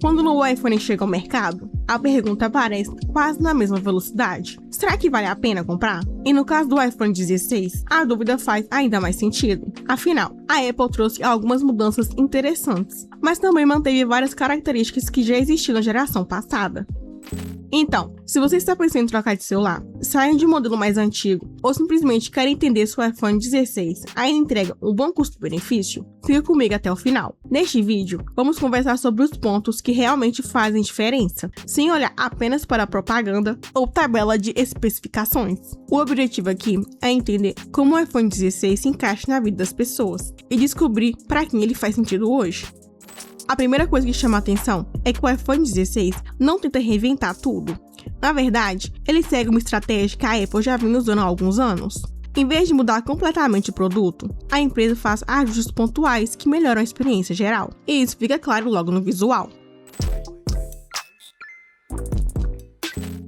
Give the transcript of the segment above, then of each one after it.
Quando o novo iPhone chega ao mercado, a pergunta aparece quase na mesma velocidade. Será que vale a pena comprar? E no caso do iPhone 16, a dúvida faz ainda mais sentido. Afinal, a Apple trouxe algumas mudanças interessantes, mas também manteve várias características que já existiam na geração passada. Então, se você está pensando em trocar de celular, saia de um modelo mais antigo ou simplesmente quer entender se o iPhone 16 ainda entrega um bom custo-benefício, fica comigo até o final. Neste vídeo, vamos conversar sobre os pontos que realmente fazem diferença, sem olhar apenas para a propaganda ou tabela de especificações. O objetivo aqui é entender como o iPhone 16 se encaixa na vida das pessoas e descobrir para quem ele faz sentido hoje. A primeira coisa que chama a atenção é que o iPhone 16 não tenta reinventar tudo. Na verdade, ele segue uma estratégia que a Apple já vinha usando há alguns anos. Em vez de mudar completamente o produto, a empresa faz ajustes pontuais que melhoram a experiência geral. E isso fica claro logo no visual.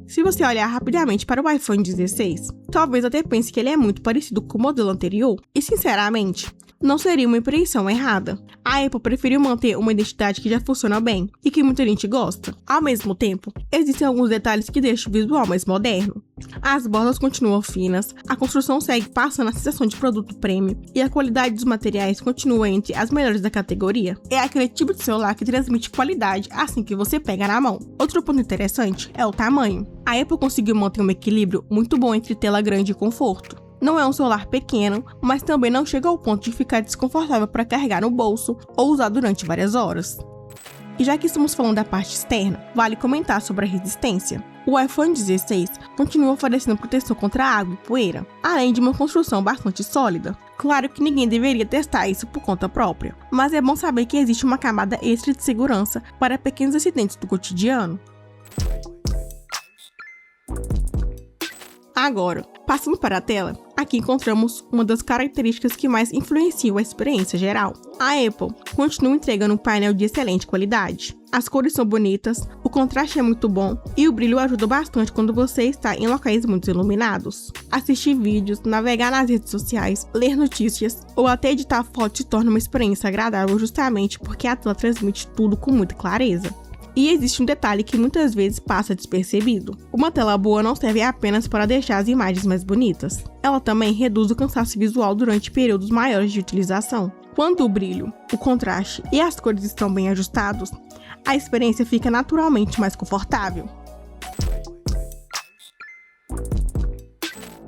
Se você olhar rapidamente para o iPhone 16, talvez até pense que ele é muito parecido com o modelo anterior, e sinceramente, não seria uma impressão errada. A Apple preferiu manter uma identidade que já funciona bem e que muita gente gosta. Ao mesmo tempo, existem alguns detalhes que deixam o visual mais moderno. As bordas continuam finas, a construção segue passando a sensação de produto premium e a qualidade dos materiais continua entre as melhores da categoria. É aquele tipo de celular que transmite qualidade assim que você pega na mão. Outro ponto interessante é o tamanho. A Apple conseguiu manter um equilíbrio muito bom entre tela grande e conforto. Não é um celular pequeno, mas também não chega ao ponto de ficar desconfortável para carregar no bolso ou usar durante várias horas. E já que estamos falando da parte externa, vale comentar sobre a resistência. O iPhone 16 continua oferecendo proteção contra água e poeira, além de uma construção bastante sólida. Claro que ninguém deveria testar isso por conta própria, mas é bom saber que existe uma camada extra de segurança para pequenos acidentes do cotidiano. Agora, passando para a tela, aqui encontramos uma das características que mais influenciam a experiência geral. A Apple continua entregando um painel de excelente qualidade. As cores são bonitas, o contraste é muito bom e o brilho ajuda bastante quando você está em locais muito iluminados. Assistir vídeos, navegar nas redes sociais, ler notícias ou até editar fotos se torna uma experiência agradável justamente porque a tela transmite tudo com muita clareza. E existe um detalhe que muitas vezes passa despercebido. Uma tela boa não serve apenas para deixar as imagens mais bonitas. Ela também reduz o cansaço visual durante períodos maiores de utilização. Quando o brilho, o contraste e as cores estão bem ajustados, a experiência fica naturalmente mais confortável.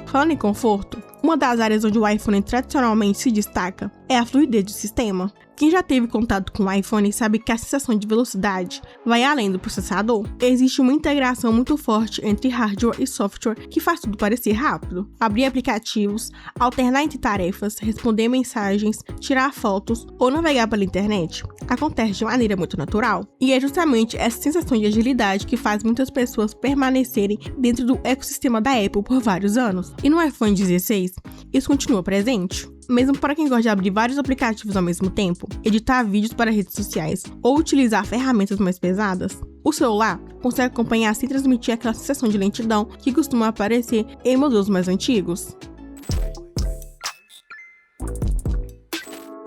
Falando em conforto, uma das áreas onde o iPhone tradicionalmente se destaca é a fluidez do sistema. Quem já teve contato com o iPhone sabe que a sensação de velocidade vai além do processador. Existe uma integração muito forte entre hardware e software que faz tudo parecer rápido. Abrir aplicativos, alternar entre tarefas, responder mensagens, tirar fotos ou navegar pela internet acontece de maneira muito natural. E é justamente essa sensação de agilidade que faz muitas pessoas permanecerem dentro do ecossistema da Apple por vários anos. E no iPhone 16, isso continua presente. Mesmo para quem gosta de abrir vários aplicativos ao mesmo tempo, editar vídeos para redes sociais ou utilizar ferramentas mais pesadas, o celular consegue acompanhar sem transmitir aquela sensação de lentidão que costuma aparecer em modelos mais antigos.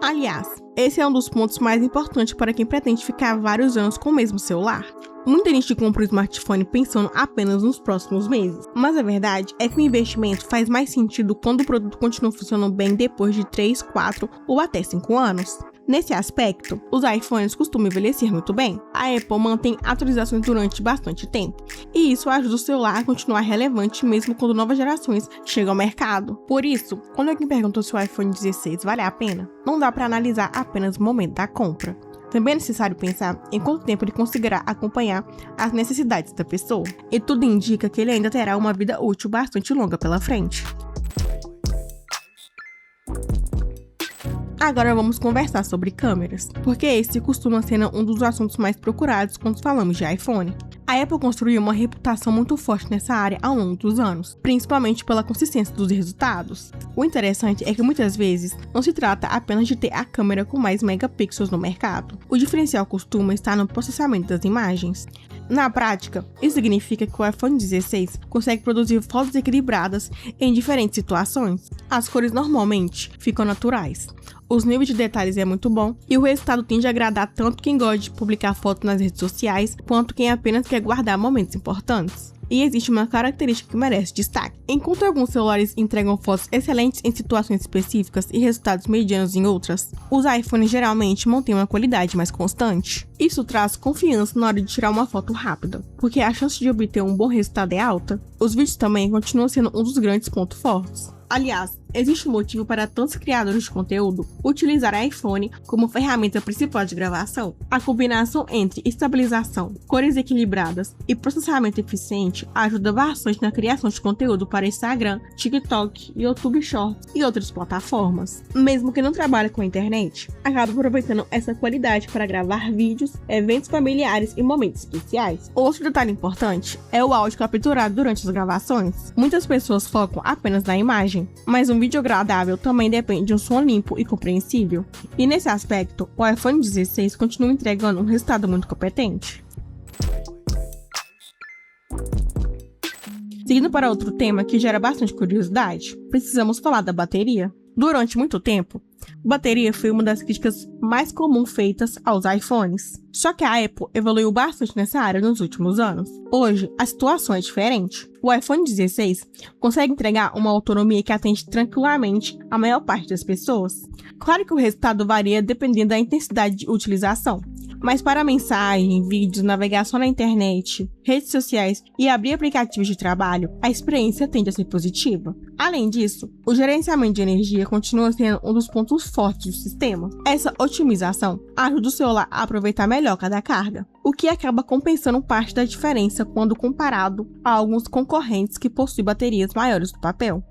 Aliás, esse é um dos pontos mais importantes para quem pretende ficar vários anos com o mesmo celular. Muita gente compra o smartphone pensando apenas nos próximos meses, mas a verdade é que o investimento faz mais sentido quando o produto continua funcionando bem depois de 3, 4 ou até 5 anos. Nesse aspecto, os iPhones costumam envelhecer muito bem. A Apple mantém atualizações durante bastante tempo, e isso ajuda o celular a continuar relevante mesmo quando novas gerações chegam ao mercado. Por isso, quando alguém pergunta se o iPhone 16 vale a pena, não dá para analisar apenas o momento da compra. Também é necessário pensar em quanto tempo ele conseguirá acompanhar as necessidades da pessoa, e tudo indica que ele ainda terá uma vida útil bastante longa pela frente. Agora vamos conversar sobre câmeras, porque esse costuma ser um dos assuntos mais procurados quando falamos de iPhone. A Apple construiu uma reputação muito forte nessa área ao longo dos anos, principalmente pela consistência dos resultados. O interessante é que muitas vezes não se trata apenas de ter a câmera com mais megapixels no mercado. O diferencial costuma estar no processamento das imagens. Na prática, isso significa que o iPhone 16 consegue produzir fotos equilibradas em diferentes situações. As cores normalmente ficam naturais, os níveis de detalhes é muito bom e o resultado tende a agradar tanto quem gosta de publicar fotos nas redes sociais quanto quem apenas quer guardar momentos importantes. E existe uma característica que merece destaque. Enquanto alguns celulares entregam fotos excelentes em situações específicas e resultados medianos em outras, os iPhones geralmente mantêm uma qualidade mais constante. Isso traz confiança na hora de tirar uma foto rápida, porque a chance de obter um bom resultado é alta. Os vídeos também continuam sendo um dos grandes pontos fortes. Aliás, existe um motivo para tantos criadores de conteúdo utilizar iPhone como ferramenta principal de gravação. A combinação entre estabilização, cores equilibradas e processamento eficiente ajuda bastante na criação de conteúdo para Instagram, TikTok, YouTube Shorts e outras plataformas. Mesmo que não trabalhe com a internet, acaba aproveitando essa qualidade para gravar vídeos, eventos familiares e momentos especiais. Outro detalhe importante é o áudio capturado durante as gravações. Muitas pessoas focam apenas na imagem, mas um vídeo agradável também depende de um som limpo e compreensível. E nesse aspecto, o iPhone 16 continua entregando um resultado muito competente. Seguindo para outro tema que gera bastante curiosidade, precisamos falar da bateria. Durante muito tempo, a bateria foi uma das críticas mais comuns feitas aos iPhones. Só que a Apple evoluiu bastante nessa área nos últimos anos. Hoje, a situação é diferente. O iPhone 16 consegue entregar uma autonomia que atende tranquilamente a maior parte das pessoas. Claro que o resultado varia dependendo da intensidade de utilização, mas para mensagem, vídeos, navegação na internet, redes sociais e abrir aplicativos de trabalho, a experiência tende a ser positiva. Além disso, o gerenciamento de energia continua sendo um dos pontos fortes do sistema. Essa otimização ajuda o celular a aproveitar melhor cada carga, o que acaba compensando parte da diferença quando comparado a alguns concorrentes que possuem baterias maiores do papel.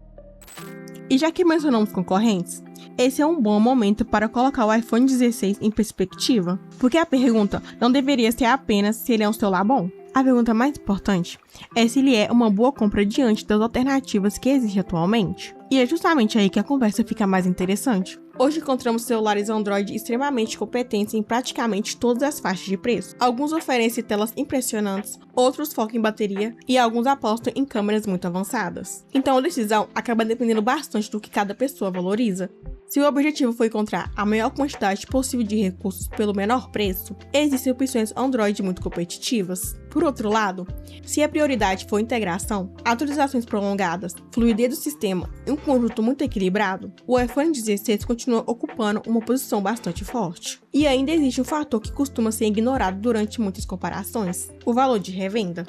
E já que mencionamos concorrentes, esse é um bom momento para colocar o iPhone 16 em perspectiva, porque a pergunta não deveria ser apenas se ele é um celular bom. A pergunta mais importante é se ele é uma boa compra diante das alternativas que existem atualmente. E é justamente aí que a conversa fica mais interessante. Hoje encontramos celulares Android extremamente competentes em praticamente todas as faixas de preço. Alguns oferecem telas impressionantes, outros focam em bateria e alguns apostam em câmeras muito avançadas. Então a decisão acaba dependendo bastante do que cada pessoa valoriza. Se o objetivo for encontrar a maior quantidade possível de recursos pelo menor preço, existem opções Android muito competitivas. Por outro lado, se a prioridade for integração, atualizações prolongadas, fluidez do sistema e um conjunto muito equilibrado, o iPhone 16 continua ocupando uma posição bastante forte. E ainda existe um fator que costuma ser ignorado durante muitas comparações: o valor de revenda.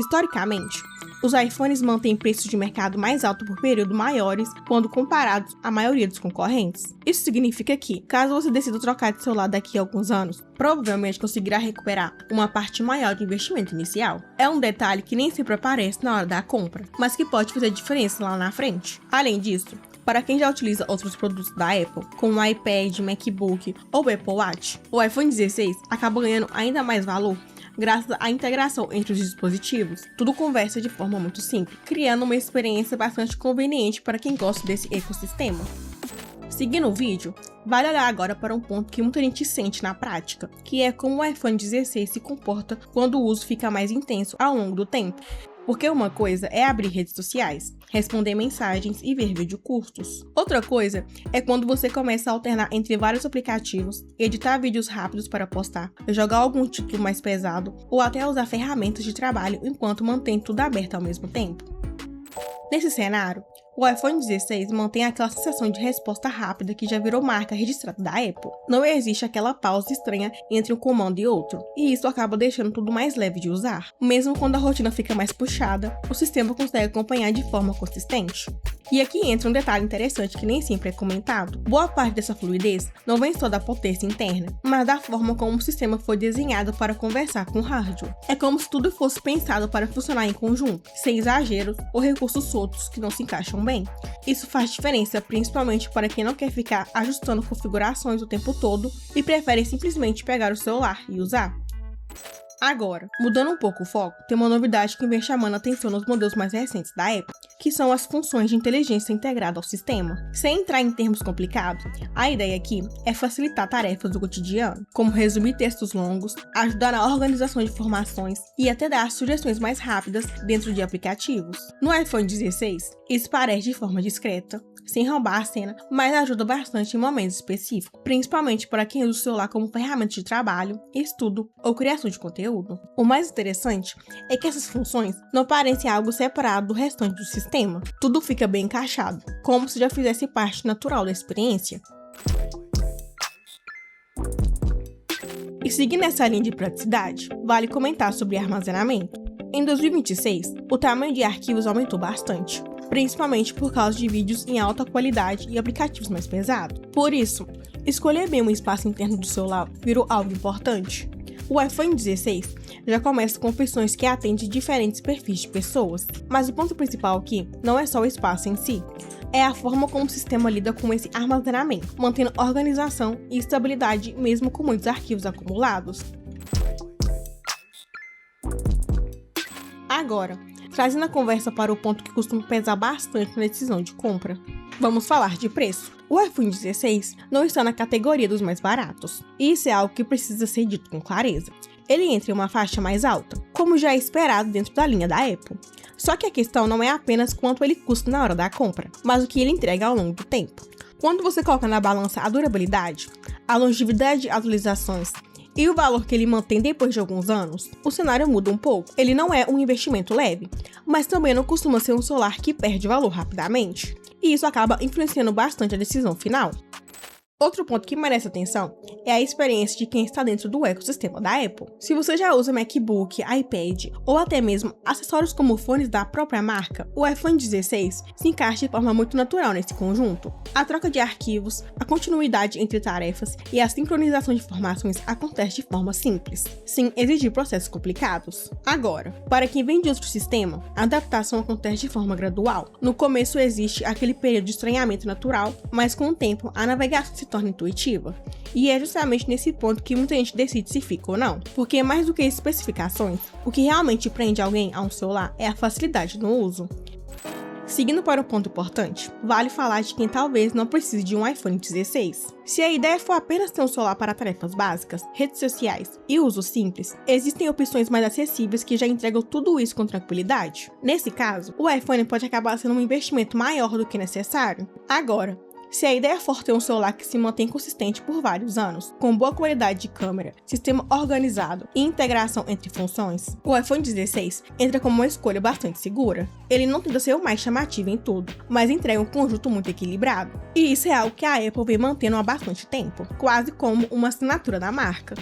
Historicamente, os iPhones mantêm preços de mercado mais altos por período maiores quando comparados à maioria dos concorrentes. Isso significa que, caso você decida trocar de celular daqui a alguns anos, provavelmente conseguirá recuperar uma parte maior do investimento inicial. É um detalhe que nem sempre aparece na hora da compra, mas que pode fazer diferença lá na frente. Além disso, para quem já utiliza outros produtos da Apple, como o iPad, MacBook ou o Apple Watch, o iPhone 16 acaba ganhando ainda mais valor graças à integração entre os dispositivos. Tudo conversa de forma muito simples, criando uma experiência bastante conveniente para quem gosta desse ecossistema. Seguindo o vídeo, vale olhar agora para um ponto que muita gente sente na prática, que é como o iPhone 16 se comporta quando o uso fica mais intenso ao longo do tempo. Porque uma coisa é abrir redes sociais, responder mensagens e ver vídeos curtos. Outra coisa é quando você começa a alternar entre vários aplicativos, editar vídeos rápidos para postar, jogar algum título mais pesado ou até usar ferramentas de trabalho enquanto mantém tudo aberto ao mesmo tempo. Nesse cenário, o iPhone 16 mantém aquela sensação de resposta rápida que já virou marca registrada da Apple. Não existe aquela pausa estranha entre um comando e outro, e isso acaba deixando tudo mais leve de usar. Mesmo quando a rotina fica mais puxada, o sistema consegue acompanhar de forma consistente. E aqui entra um detalhe interessante que nem sempre é comentado. Boa parte dessa fluidez não vem só da potência interna, mas da forma como o sistema foi desenhado para conversar com o hardware. É como se tudo fosse pensado para funcionar em conjunto, sem exageros ou recursos soltos que não se encaixam bem. Isso faz diferença principalmente para quem não quer ficar ajustando configurações o tempo todo e prefere simplesmente pegar o celular e usar. Agora, mudando um pouco o foco, tem uma novidade que vem chamando a atenção nos modelos mais recentes da Apple, que são as funções de inteligência integrada ao sistema. Sem entrar em termos complicados, a ideia aqui é facilitar tarefas do cotidiano, como resumir textos longos, ajudar na organização de informações e até dar sugestões mais rápidas dentro de aplicativos. No iPhone 16, isso parece de forma discreta, sem roubar a cena, mas ajuda bastante em momentos específicos, principalmente para quem usa o celular como ferramenta de trabalho, estudo ou criação de conteúdo. O mais interessante é que essas funções não parecem algo separado do restante do sistema. Tudo fica bem encaixado, como se já fizesse parte natural da experiência. E seguindo essa linha de praticidade, vale comentar sobre armazenamento. Em 2026, o tamanho de arquivos aumentou bastante, principalmente por causa de vídeos em alta qualidade e aplicativos mais pesados. Por isso, escolher bem o espaço interno do celular virou algo importante. O iPhone 16 já começa com opções que atendem diferentes perfis de pessoas, mas o ponto principal aqui não é só o espaço em si, é a forma como o sistema lida com esse armazenamento, mantendo organização e estabilidade mesmo com muitos arquivos acumulados. Agora, trazendo a conversa para o ponto que costuma pesar bastante na decisão de compra, vamos falar de preço. O iPhone 16 não está na categoria dos mais baratos, e isso é algo que precisa ser dito com clareza. Ele entra em uma faixa mais alta, como já é esperado dentro da linha da Apple. Só que a questão não é apenas quanto ele custa na hora da compra, mas o que ele entrega ao longo do tempo. Quando você coloca na balança a durabilidade, a longevidade de atualizações e o valor que ele mantém depois de alguns anos, o cenário muda um pouco. Ele não é um investimento leve, mas também não costuma ser um celular que perde valor rapidamente. E isso acaba influenciando bastante a decisão final. Outro ponto que merece atenção é a experiência de quem está dentro do ecossistema da Apple. Se você já usa MacBook, iPad ou até mesmo acessórios como fones da própria marca, o iPhone 16 se encaixa de forma muito natural nesse conjunto. A troca de arquivos, a continuidade entre tarefas e a sincronização de informações acontece de forma simples, sem exigir processos complicados. Agora, para quem vem de outro sistema, a adaptação acontece de forma gradual. No começo existe aquele período de estranhamento natural, mas com o tempo a navegação se torna intuitiva. E é justamente nesse ponto que muita gente decide se fica ou não. Porque mais do que especificações, o que realmente prende alguém a um celular é a facilidade no uso. Seguindo para um ponto importante, vale falar de quem talvez não precise de um iPhone 16. Se a ideia for apenas ter um celular para tarefas básicas, redes sociais e uso simples, existem opções mais acessíveis que já entregam tudo isso com tranquilidade. Nesse caso, o iPhone pode acabar sendo um investimento maior do que necessário. Agora, se a ideia for ter um celular que se mantém consistente por vários anos, com boa qualidade de câmera, sistema organizado e integração entre funções, o iPhone 16 entra como uma escolha bastante segura. Ele não tenta ser o mais chamativo em tudo, mas entrega um conjunto muito equilibrado. E isso é algo que a Apple vem mantendo há bastante tempo, quase como uma assinatura da marca.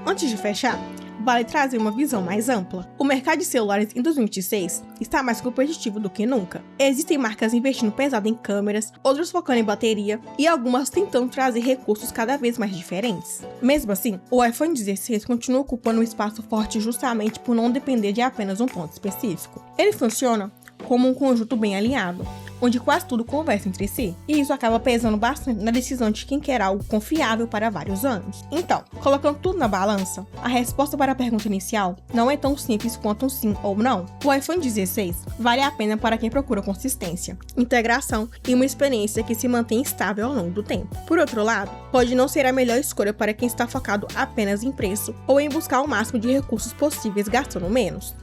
Antes de fechar, vale trazer uma visão mais ampla. O mercado de celulares em 2026 está mais competitivo do que nunca. Existem marcas investindo pesado em câmeras, outras focando em bateria e algumas tentando trazer recursos cada vez mais diferentes. Mesmo assim, o iPhone 16 continua ocupando um espaço forte justamente por não depender de apenas um ponto específico. Ele funciona como um conjunto bem alinhado, onde quase tudo conversa entre si, e isso acaba pesando bastante na decisão de quem quer algo confiável para vários anos. Então, colocando tudo na balança, a resposta para a pergunta inicial não é tão simples quanto um sim ou não. O iPhone 16 vale a pena para quem procura consistência, integração e uma experiência que se mantém estável ao longo do tempo. Por outro lado, pode não ser a melhor escolha para quem está focado apenas em preço ou em buscar o máximo de recursos possíveis gastando menos.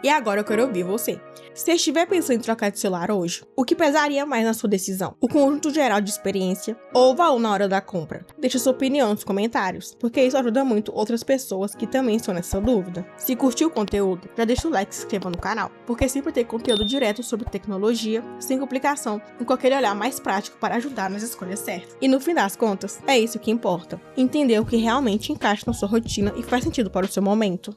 E agora eu quero ouvir você. Se estiver pensando em trocar de celular hoje, o que pesaria mais na sua decisão? O conjunto geral de experiência ou o valor na hora da compra? Deixa sua opinião nos comentários, porque isso ajuda muito outras pessoas que também estão nessa dúvida. Se curtiu o conteúdo, já deixa o like e se inscreva no canal, porque sempre tem conteúdo direto sobre tecnologia, sem complicação e com aquele olhar mais prático para ajudar nas escolhas certas. E no fim das contas, é isso que importa. Entender o que realmente encaixa na sua rotina e faz sentido para o seu momento.